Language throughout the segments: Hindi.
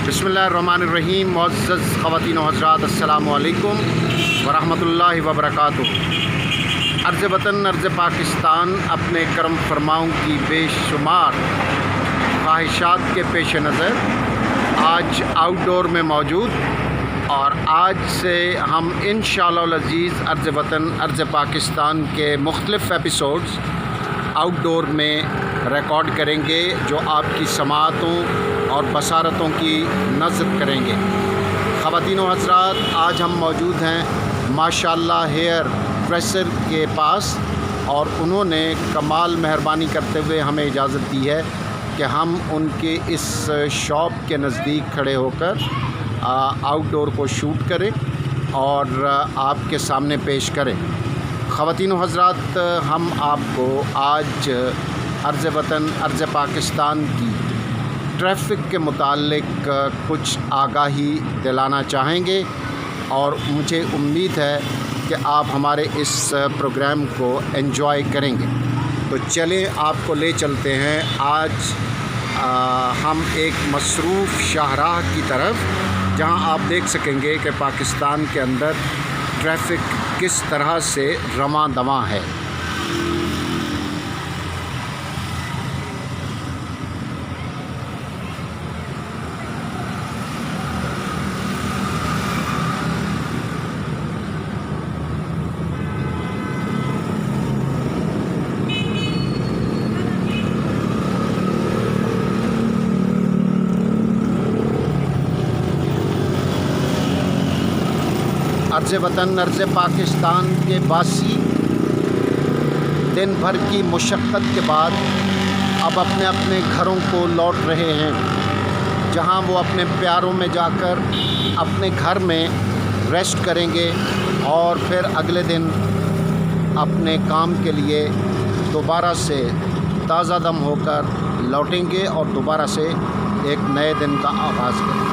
बिस्मिल्लाहिर्रहमानिर्रहीम। मुअज़्ज़ज़ ख़वातीन व हज़रात, अस्सलामु अलैकुम वरहमतुल्लाहि व बरकातुहू। अर्ज़ वतन अर्ज़ पाकिस्तान अपने करम फरमाओं की बेशुमार ख्वाहिशात के पेश नज़र आज आउटडोर में मौजूद, और आज से हम इंशाअल्लाह अज़ीज़ अर्ज़ वतन अर्ज़ पाकिस्तान के मुख्तलिफ़ एपिसोड्स आउटडोर में रिकॉर्ड करेंगे, जो आपकी समाअतों और बसारतों की नज़र करेंगे। ख़वातीन व हज़रात, आज हम मौजूद हैं माशाअल्लाह हेयर ड्रेसर के पास, और उन्होंने कमाल मेहरबानी करते हुए हमें इजाज़त दी है कि हम उनके इस शॉप के नज़दीक खड़े होकर आउटडोर को शूट करें और आपके सामने पेश करें। ख़वातीन व हज़रात, हम आपको आज अर्ज़ वतन अर्ज़ पाकिस्तान की ट्रैफ़िक के मुताल्लिक कुछ आगाही दिलाना चाहेंगे, और मुझे उम्मीद है कि आप हमारे इस प्रोग्राम को एंजॉय करेंगे। तो चलें, आपको ले चलते हैं आज हम एक मसरूफ़ शाहराह की तरफ, जहां आप देख सकेंगे कि पाकिस्तान के अंदर ट्रैफ़िक किस तरह से रवां दवां है। अर्ज़ वतन अर्ज़ पाकिस्तान के वासी दिन भर की मुशक्क़त के बाद अब अपने अपने घरों को लौट रहे हैं, जहां वो अपने प्यारों में जाकर अपने घर में रेस्ट करेंगे और फिर अगले दिन अपने काम के लिए दोबारा से ताज़ा दम होकर लौटेंगे और दोबारा से एक नए दिन का आगाज़ करेंगे।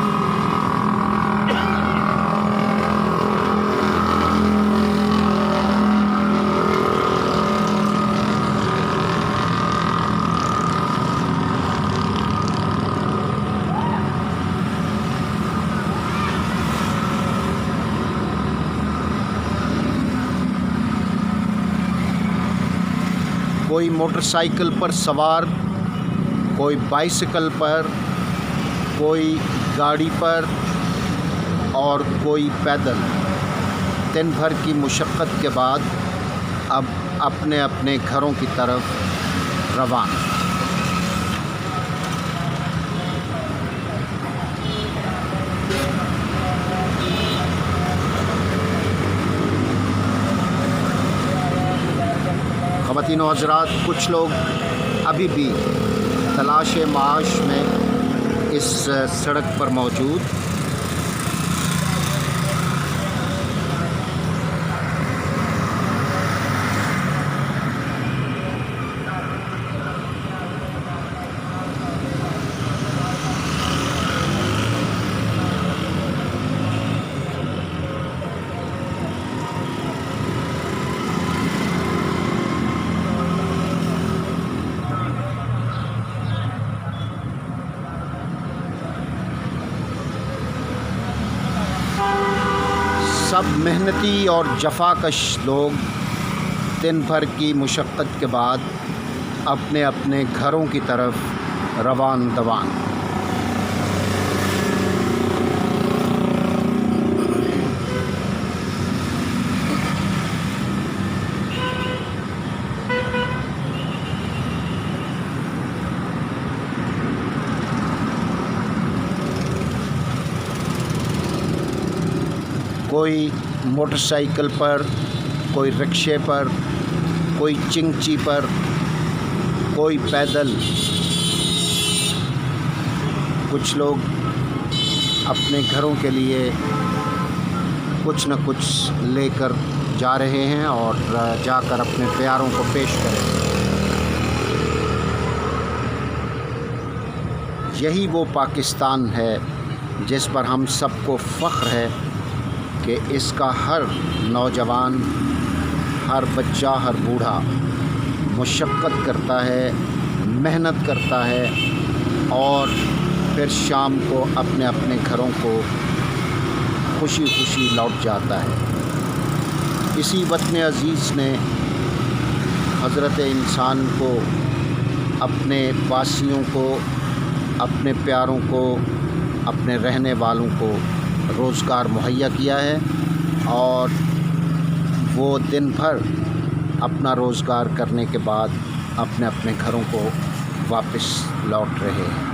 कोई मोटरसाइकिल पर सवार, कोई बाइसिकल पर, कोई गाड़ी पर और कोई पैदल, दिन भर की मुशक्क़त के बाद अब अपने अपने घरों की तरफ रवाना। ख़वातीन व हज़रात, कुछ लोग अभी भी तलाश माश में इस सड़क पर मौजूद। सब मेहनती और जफाकश लोग दिन भर की मुशक्क़त के बाद अपने अपने घरों की तरफ रवान दवान। कोई मोटरसाइकिल पर, कोई रिक्शे पर, कोई चिंगची पर, कोई पैदल। कुछ लोग अपने घरों के लिए कुछ न कुछ लेकर जा रहे हैं और जाकर अपने प्यारों को पेश करें। यही वो पाकिस्तान है जिस पर हम सबको फ़ख्र है कि इसका हर नौजवान, हर बच्चा, हर बूढ़ा मुशक्क़त करता है, मेहनत करता है और फिर शाम को अपने अपने घरों को खुशी खुशी लौट जाता है। इसी वतन अज़ीज़ ने हज़रत इंसान को, अपने वासियों को, अपने प्यारों को, अपने रहने वालों को रोज़गार मुहैया किया है और वो दिन भर अपना रोज़गार करने के बाद अपने अपने घरों को वापस लौट रहे हैं।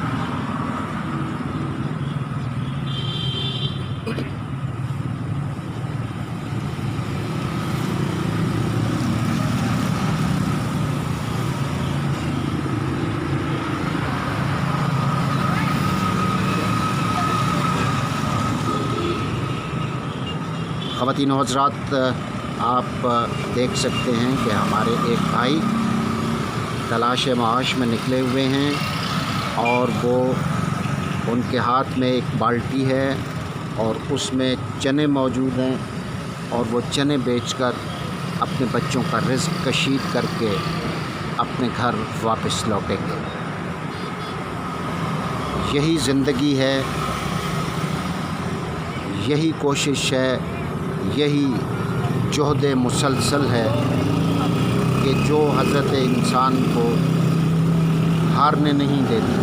ख़वातीन व हज़रात, आप देख सकते हैं कि हमारे एक भाई तलाश माश में निकले हुए हैं और वो, उनके हाथ में एक बाल्टी है और उसमें चने मौजूद हैं और वो चने बेचकर अपने बच्चों का रिज़्क़ कशीद करके अपने घर वापस लौटेंगे। यही ज़िंदगी है, यही कोशिश है, यही जोहद मुसलसल है कि जो हज़रत इंसान को हारने नहीं देती।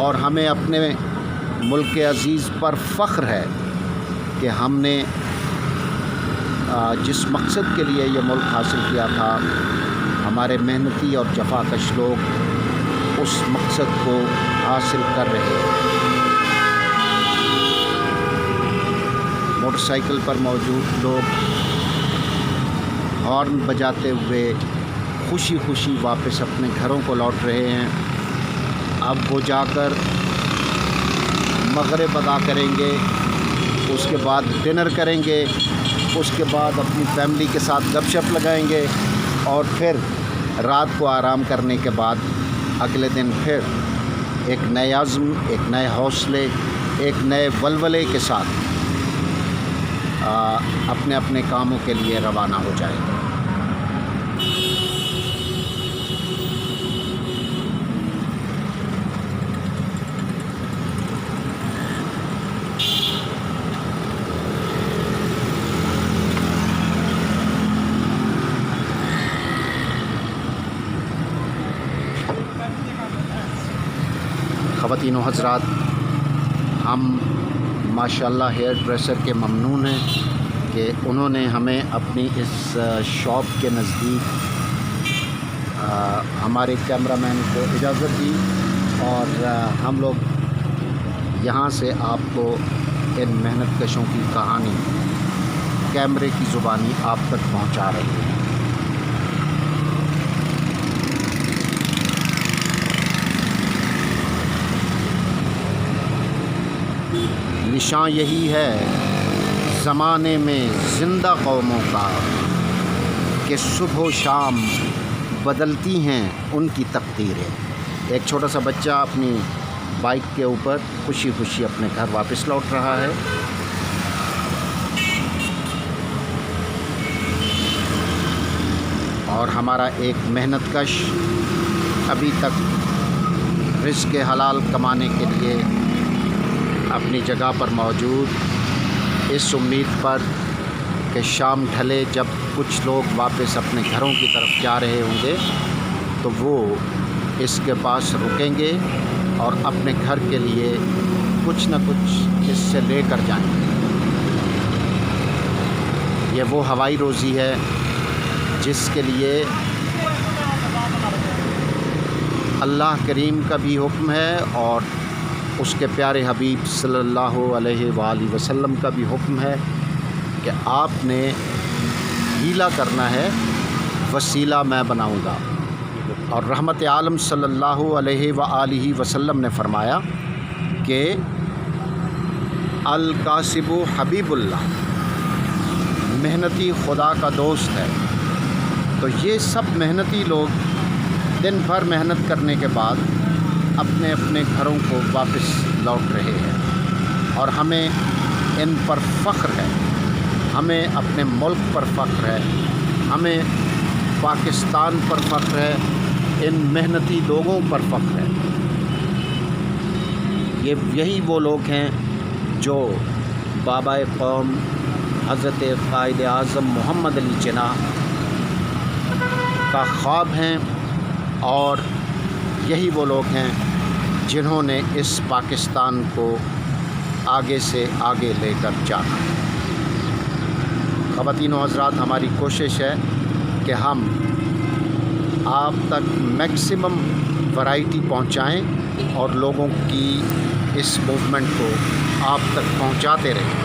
और हमें अपने मुल्क अज़ीज़ पर फ़ख्र है कि हमने जिस मकसद के लिए ये मुल्क हासिल किया था, हमारे मेहनती और जफ़ाकश लोग उस मकसद को हासिल कर रहे हैं। मोटरसाइकिल पर मौजूद लोग हॉर्न बजाते हुए खुशी खुशी वापस अपने घरों को लौट रहे हैं। अब वो जाकर मग़रिब अदा करेंगे, उसके बाद डिनर करेंगे, उसके बाद अपनी फैमिली के साथ गपशप लगाएंगे और फिर रात को आराम करने के बाद अगले दिन फिर एक नए अज़्म, एक नए हौसले, एक नए वलवले के साथ अपने अपने कामों के लिए रवाना हो जाएंगे। ख़वातीन व हज़रात, हम माशाअल्लाह हेयर ड्रेसर के ममनून हैं कि उन्होंने हमें अपनी इस शॉप के नज़दीक हमारे कैमरामैन को इजाज़त दी और हम लोग यहाँ से आपको इन मेहनत कशों की कहानी कैमरे की ज़ुबानी आप तक पहुँचा रहे हैं। निशान यही है ज़माने में ज़िंदा कौमों का कि सुबह शाम बदलती हैं उनकी तकदीरें। एक छोटा सा बच्चा अपनी बाइक के ऊपर खुशी खुशी अपने घर वापस लौट रहा है। और हमारा एक मेहनतकश अभी तक रिज़्क़ हलाल कमाने के लिए अपनी जगह पर मौजूद, इस उम्मीद पर कि शाम ढले जब कुछ लोग वापस अपने घरों की तरफ जा रहे होंगे तो वो इसके पास रुकेंगे और अपने घर के लिए कुछ न कुछ इससे लेकर जाएंगे। ये वो हवाई रोज़ी है जिसके लिए अल्लाह करीम का भी हुक्म है और उसके प्यारे हबीब सल्लल्लाहु अलैहि वसल्लम का भी हुक्म है कि आपने हीला करना है, वसीला मैं बनाऊंगा। और रहमत आलम सल्लल्लाहु अलैहि वसल्लम ने फरमाया कि अल कासिबु हबीबुल्लाह, मेहनती खुदा का दोस्त है। तो ये सब मेहनती लोग दिन भर मेहनत करने के बाद अपने अपने घरों को वापस लौट रहे हैं और हमें इन पर फ़ख्र है हमें अपने मुल्क पर फ़ख्र है, हमें पाकिस्तान पर फ़ख्र है, इन मेहनती लोगों पर फ़ख्र है। यही वो लोग हैं जो बाबाए कौम हज़रत क़ाइद आज़म मोहम्मद अली जिन्नाह का ख्वाब हैं, और यही वो लोग हैं जिन्होंने इस पाकिस्तान को आगे से आगे लेकर जाना। ख़वातीन व हज़रात, हमारी कोशिश है कि हम आप तक मैक्सिमम वैरायटी पहुंचाएं और लोगों की इस मूवमेंट को आप तक पहुंचाते रहें।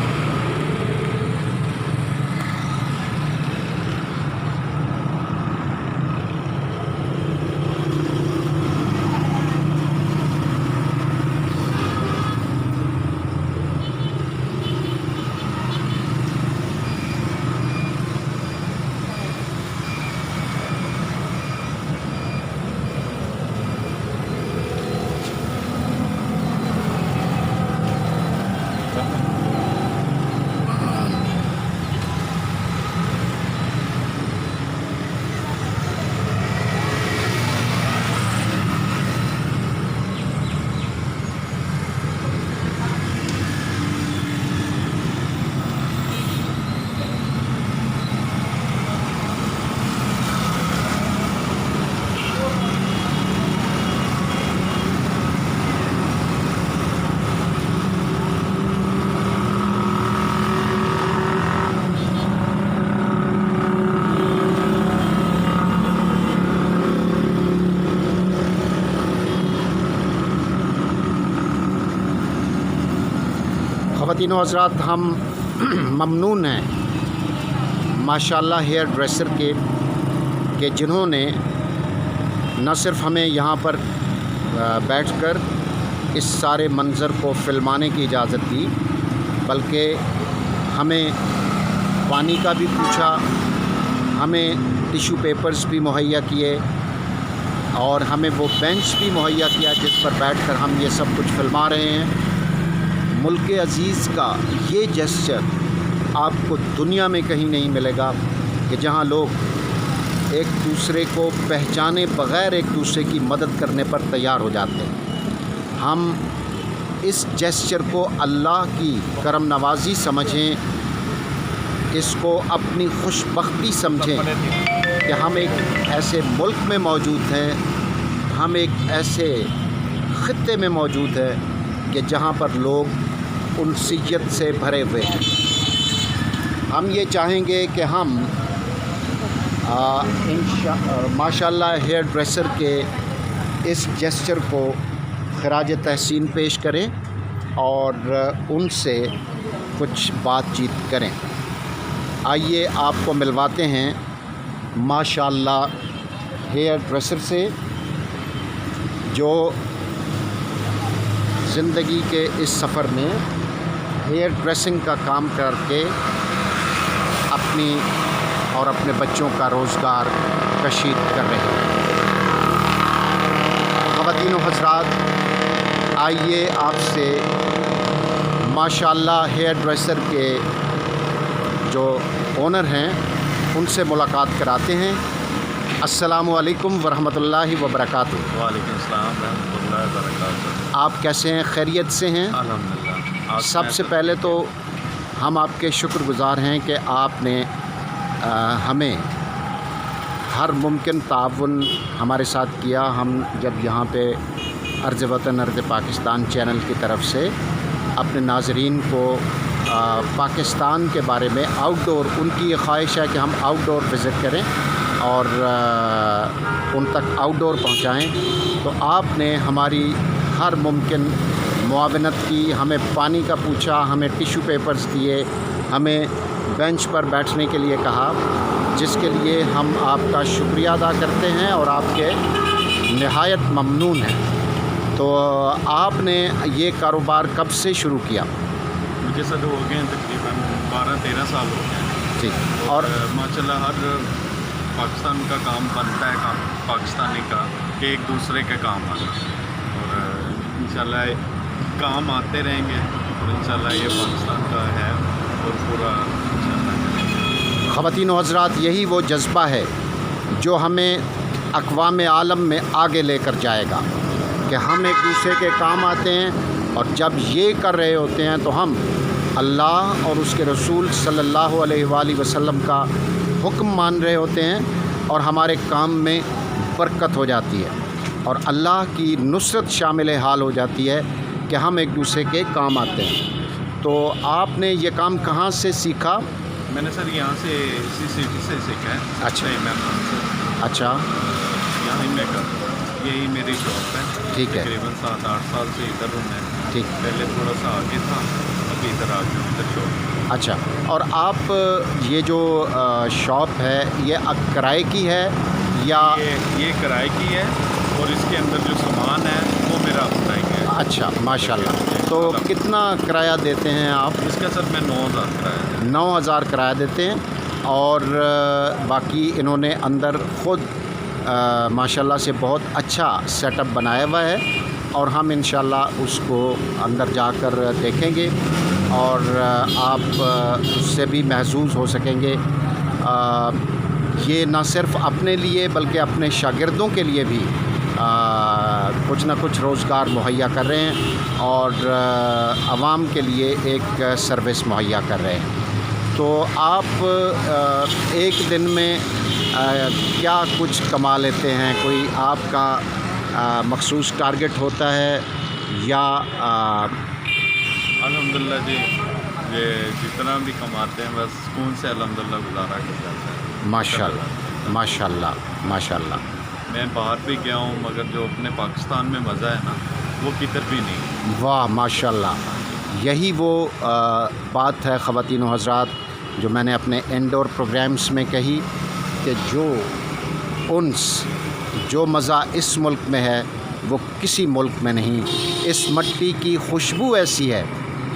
ख़वातीन व हज़रात, हम ममनून हैं माशाल्लाह हेयर ड्रेसर के जिन्होंने न सिर्फ़ हमें यहाँ पर बैठकर इस सारे मंज़र को फ़िल्माने की इजाज़त दी, बल्कि हमें पानी का भी पूछा, हमें टिश्यू पेपर्स भी मुहैया किए और हमें वो बेंच भी मुहैया किया जिस पर बैठकर हम ये सब कुछ फ़िल्मा रहे हैं। मुल्क अज़ीज़ का ये जेस्चर आपको दुनिया में कहीं नहीं मिलेगा कि जहाँ लोग एक दूसरे को पहचाने बग़ैर एक दूसरे की मदद करने पर तैयार हो जाते हैं। हम इस जेस्चर को अल्लाह की करम नवाज़ी समझें, इसको अपनी खुशबख्ती समझें कि हम एक ऐसे मुल्क में मौजूद हैं, हम एक ऐसे ख़ित्ते में मौजूद हैं कि जहाँ पर लोग उनसियत से भरे हुए हैं। हम ये चाहेंगे कि हम माशाल्लाह हेयर ड्रेसर के इस जेस्चर को ख़राज तहसीन पेश करें और उनसे कुछ बातचीत करें। आइए आपको मिलवाते हैं माशाल्लाह हेयर ड्रेसर से, जो ज़िंदगी के इस सफ़र में हेयर ड्रेसिंग का काम करके अपनी और अपने बच्चों का रोज़गार कशीद कर रहे हैं। ख़वातीन व हज़रात, आइए आपसे माशाल्लाह हेयर ड्रेसर के जो ओनर हैं उनसे मुलाकात कराते हैं। अस्सलामु अलैकुम वरहमतुल्लाहि वबरकातुहू। वालेकुम अस्सलाम रहमतुल्लाहि वबरकातुहू। आप कैसे हैं? खैरियत से हैं? अल्हम्दुलिल्लाह। सबसे पहले तो हम आपके शुक्रगुज़ार हैं कि आपने हमें हर मुमकिन ताउन हमारे साथ किया। हम जब यहाँ पे अर्ज़ वतन अर्ज़ पाकिस्तान चैनल की तरफ से अपने नाज़रीन को पाकिस्तान के बारे में आउटडोर, उनकी ये ख्वाहिश है कि हम आउटडोर विज़िट करें और उन तक आउटडोर पहुँचाएँ, तो आपने हमारी हर मुमकिन मुआवनत की। हमें पानी का पूछा, हमें टिश्यू पेपर्स दिए, हमें बेंच पर बैठने के लिए कहा, जिसके लिए हम आपका शुक्रिया अदा करते हैं और आपके निहायत ममनून हैं। तो आपने ये कारोबार कब से शुरू किया? मुझे सर हो गए तकरीबन 12-13 साल हो गए। ठीक। और माशाल्लाह हर पाकिस्तान का काम बनता है, काम पाकिस्तानी का, कि एक दूसरे के काम आना, और इंशाल्लाह काम आते रहेंगे और इंशाल्लाह ये पाकिस्तान का है और पूरा इंशाल्लाह ख़वातीन व हज़रात, यही वो जज्बा है जो हमें अक़वाम आलम में आगे लेकर जाएगा कि हम एक दूसरे के काम आते हैं, और जब ये कर रहे होते हैं तो हम अल्लाह और उसके रसूल सल्लल्लाहु अलैहि वसल्लम का हुक्म मान रहे होते हैं, और हमारे काम में बरकत हो जाती है और अल्लाह की नुसरत शामिल हाल हो जाती है कि हम एक दूसरे के काम आते हैं। तो आपने ये काम कहाँ से सीखा? मैंने सर यहाँ से इसी सिटी से सीखा है। अच्छा। अच्छा, यहाँ ही मैं कर, यही मेरी शॉप है। ठीक है। तकरीबन 7-8 साल से इधर हूँ मैं। ठीक। पहले थोड़ा सा आगे था, अभी इधर आ गया इधर शॉप। अच्छा, और आप ये जो शॉप है ये किराए की है या? ये किराए की है, और इसके अंदर जो सामान है वो मेरा अपना ही है। अच्छा, माशाल्लाह। तो कितना किराया देते हैं आप? इसका सर मैं 9,000 किराया। 9,000 किराया देते हैं, और बाकी इन्होंने अंदर ख़ुद माशाल्लाह से बहुत अच्छा सेटअप बनाया हुआ है, और हम इंशाल्लाह उसको अंदर जाकर देखेंगे और आप उससे भी महसूस हो सकेंगे। ये ना सिर्फ़ अपने लिए बल्कि अपने शागिर्दों के लिए भी कुछ ना कुछ रोज़गार मुहैया कर रहे हैं, और आवाम के लिए एक सर्विस मुहैया कर रहे हैं। तो आप एक दिन में क्या कुछ कमा लेते हैं? कोई आपका मखसूस टारगेट होता है या? अल्हम्दुलिल्लाह जी, ये जितना भी कमाते हैं बस सुकून से अल्हम्दुलिल्लाह गुजारा कर जाता है। माशाल्लाह, माशाल्लाह, माशाल्लाह। मैं बाहर भी गया हूँ, मगर जो अपने पाकिस्तान में मज़ा है ना, वो किधर भी नहीं। वाह, माशाल्लाह। यही वो बात है ख़वातीन व हज़रात जो मैंने अपने इंडोर प्रोग्राम्स में कही कि जो मज़ा इस मुल्क में है वो किसी मुल्क में नहीं। इस मट्टी की खुशबू ऐसी है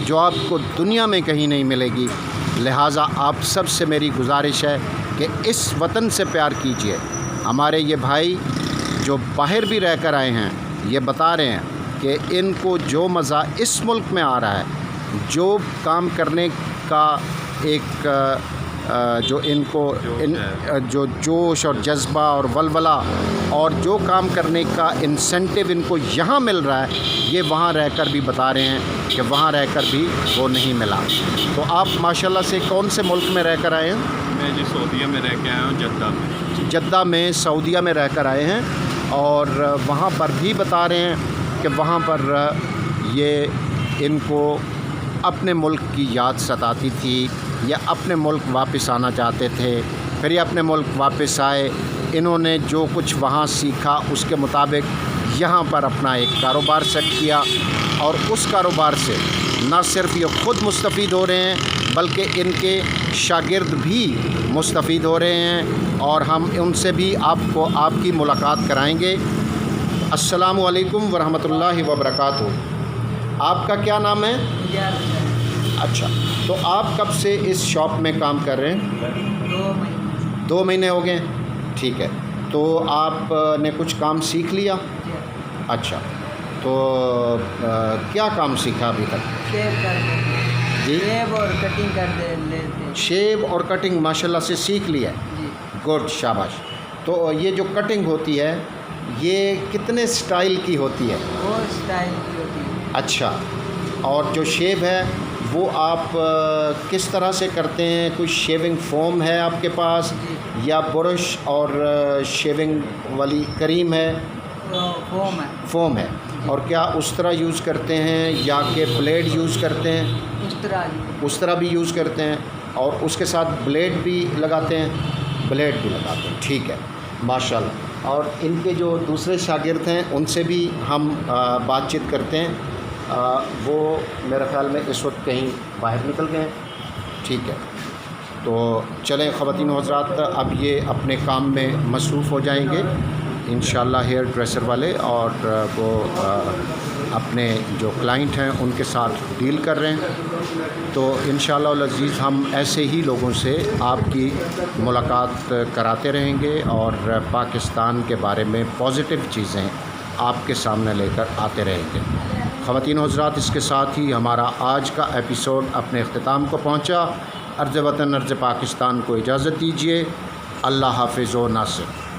जो आपको दुनिया में कहीं नहीं मिलेगी। लिहाजा आप सब से मेरी गुजारिश है कि इस वतन से प्यार कीजिए। हमारे ये भाई जो बाहर भी रहकर आए हैं ये बता रहे हैं कि इनको जो मज़ा इस मुल्क में आ रहा है, जो काम करने का एक जो इनको जो जोश और जज्बा और वलवला और जो काम करने का इंसेंटिव इनको यहाँ मिल रहा है, ये वहाँ रहकर भी बता रहे हैं कि वहाँ रहकर भी वो नहीं मिला। तो आप माशाल्लाह से कौन से मुल्क में रहकर आए हैं? मैं जी सऊदीया में रह के आया हूँ, जद्दा में। जद्दा में, सऊदीया में रहकर आए हैं, और वहाँ पर भी बता रहे हैं कि वहाँ पर ये इनको अपने मुल्क की याद सताती थी, या अपने मुल्क वापस आना चाहते थे। फिर ये अपने मुल्क वापस आए, इन्होंने जो कुछ वहाँ सीखा उसके मुताबिक यहाँ पर अपना एक कारोबार सेट किया, और उस कारोबार से न सिर्फ ये ख़ुद मुस्तफ़ीद हो रहे हैं बल्कि इनके शागिर्द भी मुस्तफ़ीद हो रहे हैं, और हम उनसे भी आपकी मुलाकात कराएंगे। अस्सलामु अलैकुम वरहमतुल्लाहि वबरकातुहू। आपका क्या नाम है? अच्छा, तो आप कब से इस शॉप में काम कर रहे हैं? 2 महीने हो गए। ठीक है, तो आपने कुछ काम सीख लिया? अच्छा, तो क्या काम सीखा अभी तक? शेव कर देते जी, शेव और कटिंग कर दे लेते। शेव और कटिंग माशाल्लाह से सीख लिया। जी। गुड, शाबाश। तो ये जो कटिंग होती है ये कितने स्टाइल की होती है? वो स्टाइल की होती है। अच्छा, और जो शेव है वो आप किस तरह से करते हैं? कोई शेविंग फोम है आपके पास, या ब्रश और शेविंग वाली क्रीम है? तो फोम है। फोम है। और क्या उस तरह यूज़ करते हैं या कि ब्लेड यूज़ करते हैं? उस तरह भी यूज़ करते हैं, और उसके साथ ब्लेड भी लगाते हैं? ब्लेड भी लगाते हैं। ठीक है, माशाल्लाह। और इनके जो दूसरे शागिर्द हैं उनसे भी हम बातचीत करते हैं। वो मेरे ख़्याल में इस वक्त कहीं बाहर निकल गए हैं। ठीक है, तो चलें ख़वातीन व हज़रात, अब ये अपने काम में मसरूफ़ हो जाएंगे इंशाअल्लाह, हेयर ड्रेसर वाले, और वो अपने जो क्लाइंट हैं उनके साथ डील कर रहे हैं। तो इंशाअल्लाह अज़ीज़ हम ऐसे ही लोगों से आपकी मुलाकात कराते रहेंगे, और पाकिस्तान के बारे में पॉजिटिव चीज़ें आपके सामने लेकर आते रहेंगे। ख़वातीन व हज़रात, इसके साथ ही हमारा आज का एपिसोड अपने अख्तिताम को पहुंचा। अर्ज़ वतन अर्ज़ पाकिस्तान को इजाज़त दीजिए। अल्लाह हाफ़िज़ व नासिर।